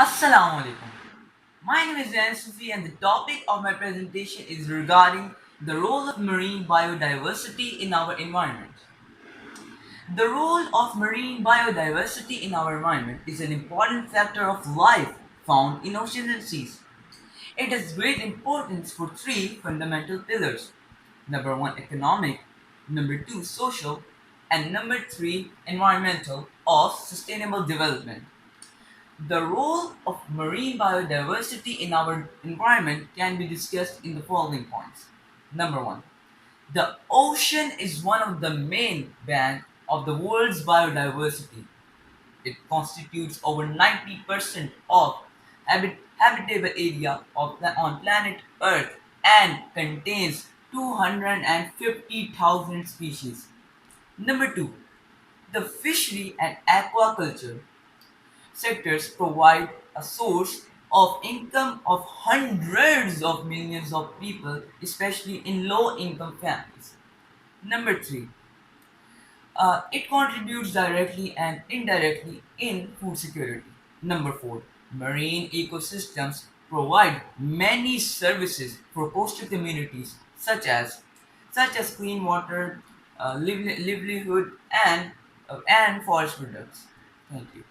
Assalamu alaikum. My name is Zain Sufi and the topic of my presentation is regarding the role of marine biodiversity in our environment. The role of marine biodiversity in our environment is an important factor of life found in oceans and seas. It has great importance for three fundamental pillars. Number one, economic, number two, social, and number three, environmental or sustainable development. The role of marine biodiversity in our environment can be discussed in the following points. Number one, the ocean is one of the main bank of the world's biodiversity. It constitutes over 90% of habitable area on planet Earth and contains 250,000 species. Number two, the fishery and aquaculture sectors provide a source of income of hundreds of millions of people, especially in low income families. Number three, it contributes directly and indirectly in food security. Number four, marine ecosystems provide many services for coastal communities such as clean water, livelihood, and forest products. Thank you.